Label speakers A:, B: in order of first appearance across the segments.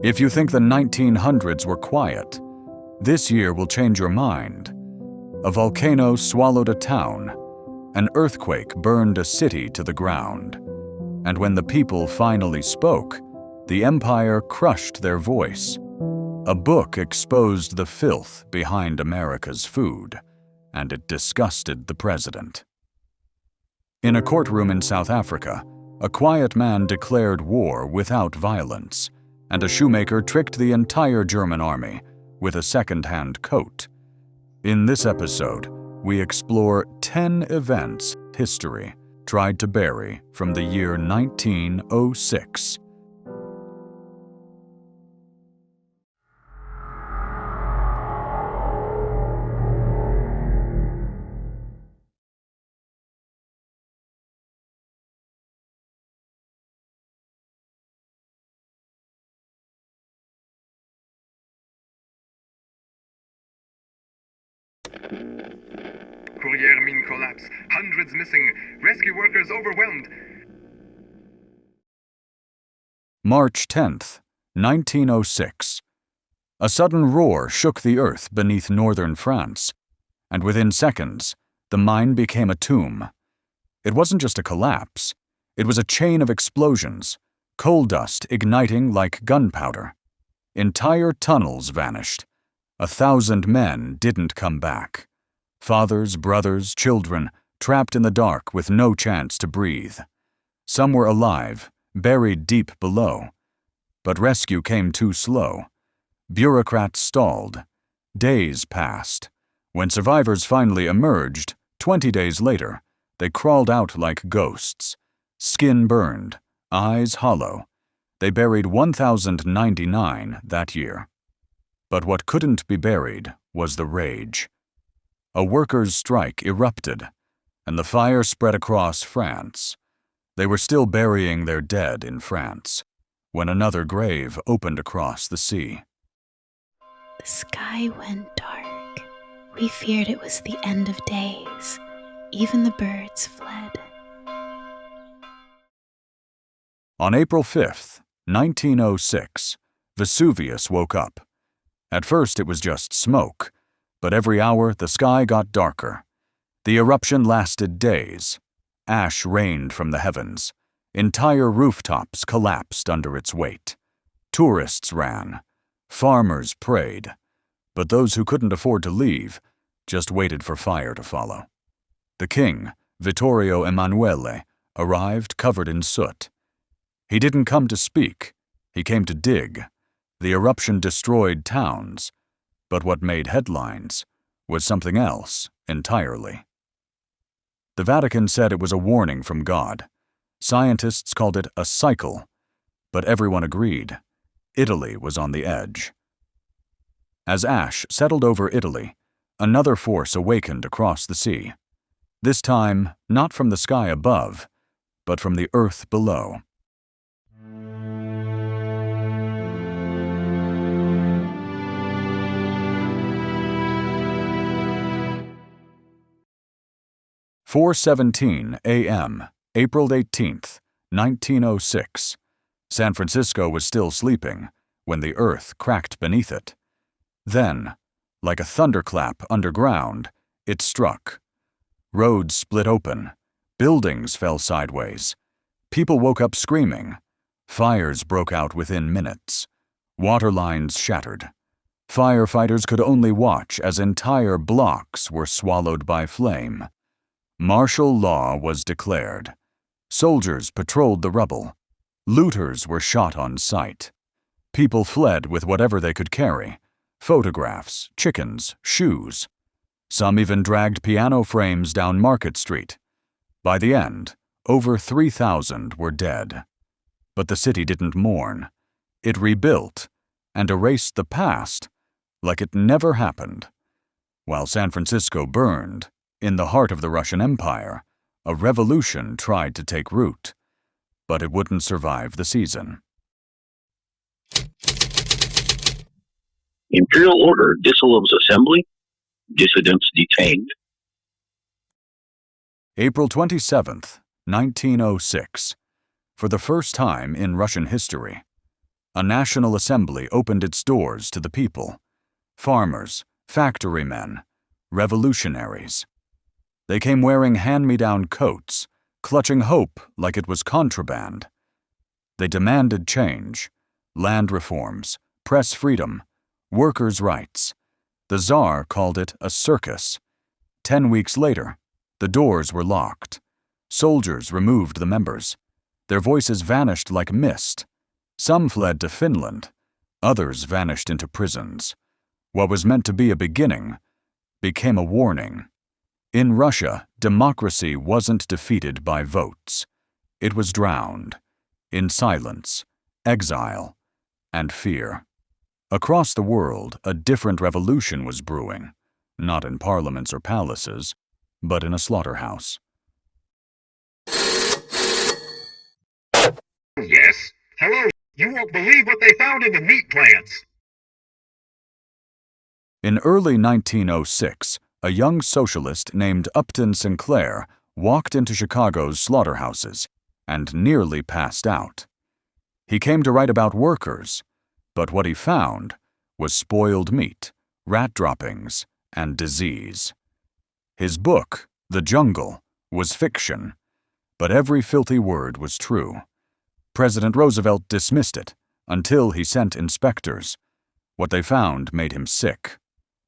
A: If you think the 1900s were quiet, this year will change your mind. A volcano swallowed a town. An earthquake burned a city to the ground. And when the people finally spoke, the empire crushed their voice. A book exposed the filth behind America's food, and it disgusted the president. In a courtroom in South Africa, a quiet man declared war without violence, and a shoemaker tricked the entire German army with a second-hand coat. In this episode, we explore 10 events history tried to bury from the year 1906.
B: Courrières mine collapse. Hundreds missing. Rescue workers overwhelmed.
A: March 10th, 1906. A sudden roar shook the earth beneath northern France, and within seconds, the mine became a tomb. It wasn't just a collapse. It was a chain of explosions, coal dust igniting like gunpowder. Entire tunnels vanished. 1,000 men didn't come back. Fathers, brothers, children, trapped in the dark with no chance to breathe. Some were alive, buried deep below. But rescue came too slow. Bureaucrats stalled. Days passed. When survivors finally emerged, 20 days later, they crawled out like ghosts. Skin burned, eyes hollow. They buried 1,099 that year. But what couldn't be buried was the rage. A workers' strike erupted, and the fire spread across France. They were still burying their dead in France, when another grave opened across the sea.
C: The sky went dark. We feared it was the end of days. Even the birds fled.
A: On April 5th, 1906, Vesuvius woke up. At first it was just smoke, but every hour the sky got darker. The eruption lasted days. Ash rained from the heavens. Entire rooftops collapsed under its weight. Tourists ran. Farmers prayed. But those who couldn't afford to leave just waited for fire to follow. The king, Vittorio Emanuele, arrived covered in soot. He didn't come to speak. He came to dig. The eruption destroyed towns. But what made headlines was something else entirely. The Vatican said it was a warning from God. Scientists called it a cycle, but everyone agreed. Italy was on the edge. As ash settled over Italy, another force awakened across the sea. This time, not from the sky above, but from the earth below. "4:17 a.m., April 18th, 1906. San Francisco was still sleeping when the earth cracked beneath it. Then, like a thunderclap underground, it struck. Roads split open. Buildings fell sideways. People woke up screaming. Fires broke out within minutes. Water lines shattered. Firefighters could only watch as entire blocks were swallowed by flame. Martial law was declared. Soldiers patrolled the rubble. Looters were shot on sight. People fled with whatever they could carry: photographs, chickens, shoes. Some even dragged piano frames down Market Street. By the end, over 3,000 were dead. But the city didn't mourn. It rebuilt and erased the past like it never happened. While San Francisco burned, in the heart of the Russian Empire, a revolution tried to take root, but it wouldn't survive the season.
D: Imperial order dissolves assembly. Dissidents detained.
A: April 27th, 1906. For the first time in Russian history, A national assembly opened its doors to the people. Farmers, factorymen, revolutionaries. They came wearing hand-me-down coats, clutching hope like it was contraband. They demanded change, land reforms, press freedom, workers' rights. The Tsar called it a circus. 10 weeks later, the doors were locked. Soldiers removed the members. Their voices vanished like mist. Some fled to Finland. Others vanished into prisons. What was meant to be a beginning became a warning. In Russia, democracy wasn't defeated by votes. It was drowned in silence, exile, and fear. Across the world, a different revolution was brewing, not in parliaments or palaces, but in a slaughterhouse.
E: Yes. Hello. You won't believe what they found in the meat plants.
A: In early 1906, a young socialist named Upton Sinclair walked into Chicago's slaughterhouses and nearly passed out. He came to write about workers, but what he found was spoiled meat, rat droppings, and disease. His book, The Jungle, was fiction, but every filthy word was true. President Roosevelt dismissed it until he sent inspectors. What they found made him sick.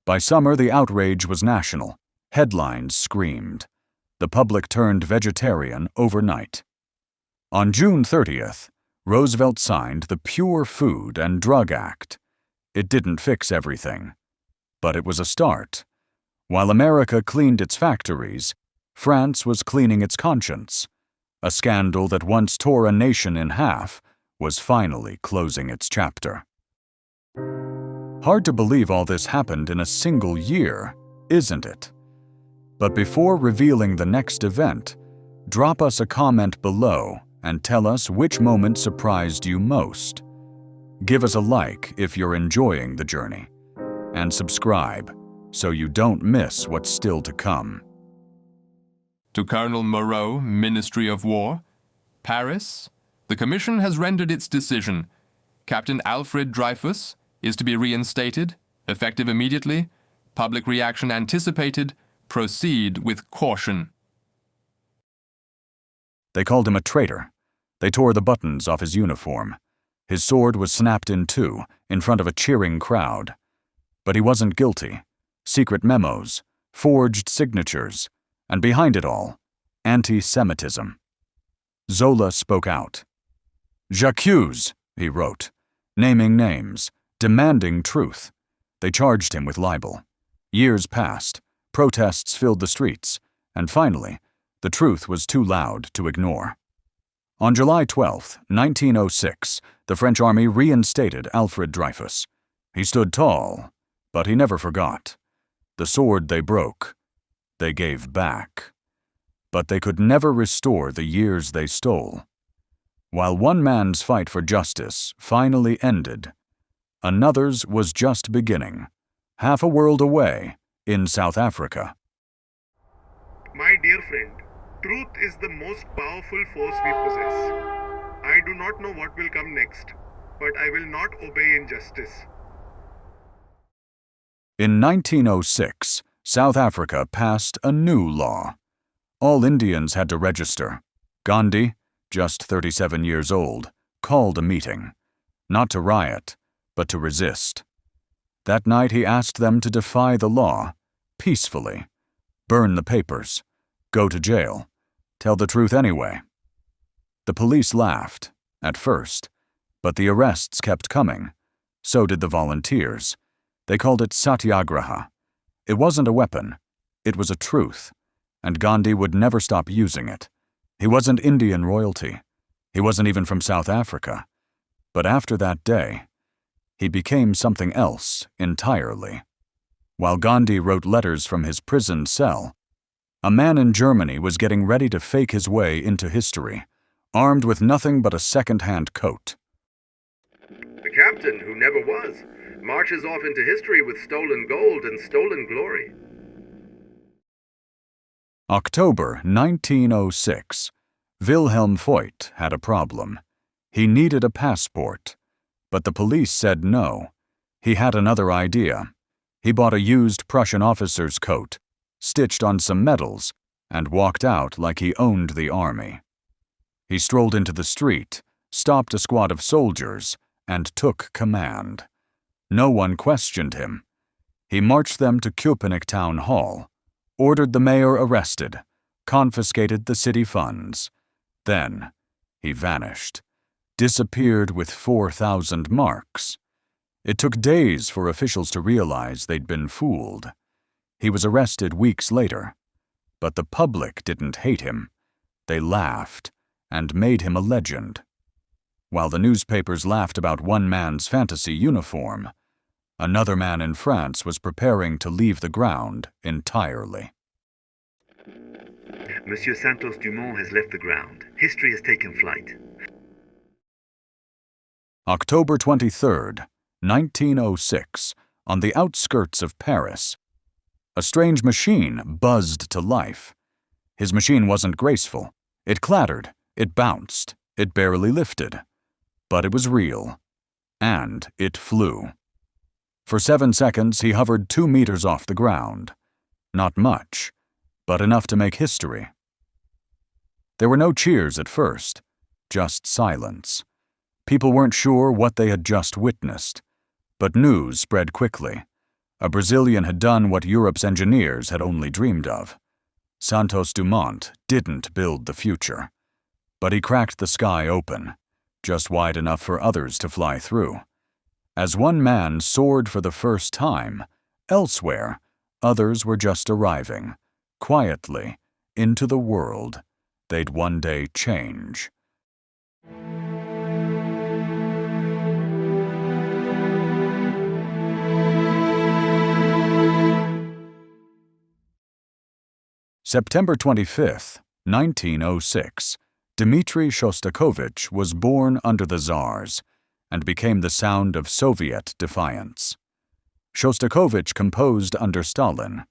A: By summer, the outrage was national. Headlines screamed. The public turned vegetarian overnight. On June 30th, Roosevelt signed the Pure Food and Drug Act. It didn't fix everything, but it was a start. While America cleaned its factories, France was cleaning its conscience. A scandal that once tore a nation in half was finally closing its chapter. Hard to believe all this happened in a single year, isn't it? But before revealing the next event, drop us a comment below and tell us which moment surprised you most. Give us a like if you're enjoying the journey, and subscribe so you don't miss what's still to come.
F: To Colonel Moreau, Ministry of War, Paris, the Commission has rendered its decision. Captain Alfred Dreyfus is to be reinstated, effective immediately, public reaction anticipated, proceed with caution.
A: They called him a traitor. They tore the buttons off his uniform. His sword was snapped in two in front of a cheering crowd. But he wasn't guilty. Secret memos, forged signatures, and behind it all, anti-Semitism. Zola spoke out. "J'accuse," he wrote, naming names, demanding truth. They charged him with libel. Years passed, protests filled the streets, and finally, the truth was too loud to ignore. On July 12, 1906, the French army reinstated Alfred Dreyfus. He stood tall, but he never forgot. The sword they broke, they gave back. But they could never restore the years they stole. While one man's fight for justice finally ended, another's was just beginning, half a world away in South Africa.
B: My dear friend, truth is the most powerful force we possess. I do not know what will come next, but I will not obey injustice.
A: In 1906, South Africa passed a new law. All Indians had to register. Gandhi, just 37 years old, called a meeting, not to riot, but to resist. That night he asked them to defy the law, peacefully, burn the papers, go to jail, tell the truth anyway. The police laughed, at first, but the arrests kept coming. So did the volunteers. They called it Satyagraha. It wasn't a weapon, it was a truth, and Gandhi would never stop using it. He wasn't Indian royalty. He wasn't even from South Africa. But after that day, he became something else entirely. While Gandhi wrote letters from his prison cell, a man in Germany was getting ready to fake his way into history, armed with nothing but a second-hand coat.
B: The captain, who never was, marches off into history with stolen gold and stolen glory.
A: October 1906. Wilhelm Voigt had a problem. He needed a passport. But the police said no. He had another idea. He bought a used Prussian officer's coat, stitched on some medals, and walked out like he owned the army. He strolled into the street, stopped a squad of soldiers, and took command. No one questioned him. He marched them to Köpenick town hall, ordered the mayor arrested, confiscated the city funds. Then he vanished, disappeared with 4,000 marks. It took days for officials to realize they'd been fooled. He was arrested weeks later, but the public didn't hate him. They laughed and made him a legend. While the newspapers laughed about one man's fantasy uniform, another man in France was preparing to leave the ground entirely.
G: Monsieur Santos Dumont has left the ground. History has taken flight.
A: October 23rd, 1906, on the outskirts of Paris. A strange machine buzzed to life. His machine wasn't graceful. It clattered, it bounced, it barely lifted. But it was real. And it flew. For 7 seconds, he hovered 2 meters off the ground. Not much, but enough to make history. There were no cheers at first, just silence. People weren't sure what they had just witnessed, but news spread quickly. A Brazilian had done what Europe's engineers had only dreamed of. Santos Dumont didn't build the future, but he cracked the sky open, just wide enough for others to fly through. As one man soared for the first time, elsewhere, others were just arriving, quietly, into the world they'd one day change. September 25th, 1906, Dmitry Shostakovich was born under the Tsars and became the sound of Soviet defiance. Shostakovich composed under Stalin.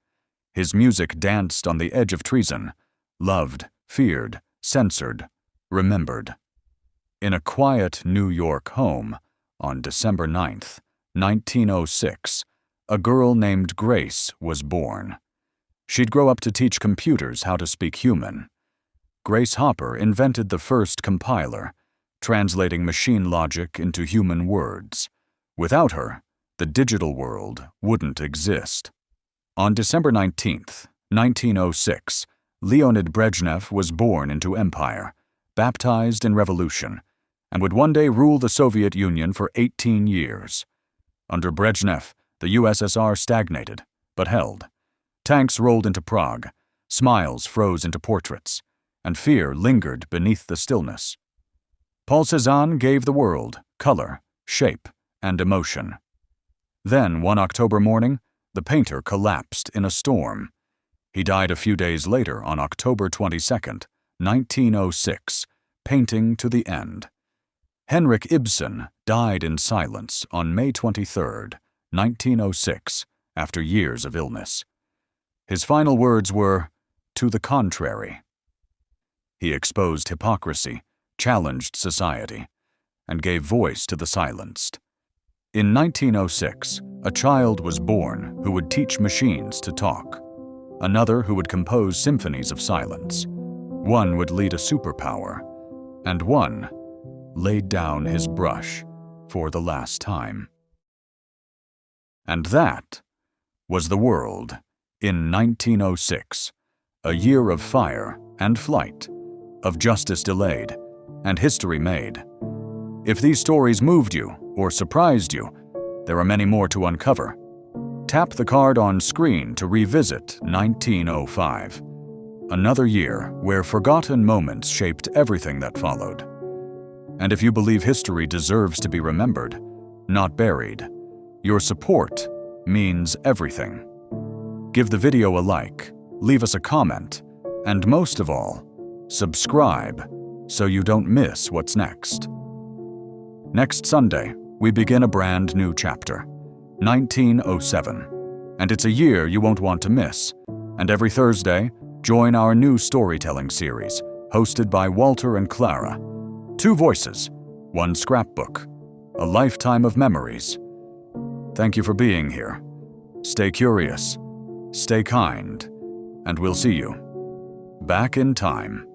A: His music danced on the edge of treason, loved, feared, censored, remembered. In a quiet New York home, on December 9th, 1906, a girl named Grace was born. She'd grow up to teach computers how to speak human. Grace Hopper invented the first compiler, translating machine logic into human words. Without her, the digital world wouldn't exist. On December 19th, 1906, Leonid Brezhnev was born into empire, baptized in revolution, and would one day rule the Soviet Union for 18 years. Under Brezhnev, the USSR stagnated, but held. Tanks rolled into Prague, smiles froze into portraits, and fear lingered beneath the stillness. Paul Cézanne gave the world color, shape, and emotion. Then, one October morning, the painter collapsed in a storm. He died a few days later on October 22nd, 1906, painting to the end. Henrik Ibsen died in silence on May 23rd, 1906, after years of illness. His final words were, "To the contrary." He exposed hypocrisy, challenged society, and gave voice to the silenced. In 1906, a child was born who would teach machines to talk, another who would compose symphonies of silence. One would lead a superpower, and one laid down his brush for the last time. And that was the world in 1906, a year of fire and flight, of justice delayed and history made. If these stories moved you or surprised you, there are many more to uncover. Tap the card on screen to revisit 1905, another year where forgotten moments shaped everything that followed. And if you believe history deserves to be remembered, not buried, your support means everything. Give the video a like, leave us a comment, and most of all, subscribe so you don't miss what's next. Next Sunday, we begin a brand new chapter, 1907, and it's a year you won't want to miss. And every Thursday, join our new storytelling series, hosted by Walter and Clara. 2 voices, 1 scrapbook, a lifetime of memories. Thank you for being here. Stay curious, stay kind, and we'll see you back in time.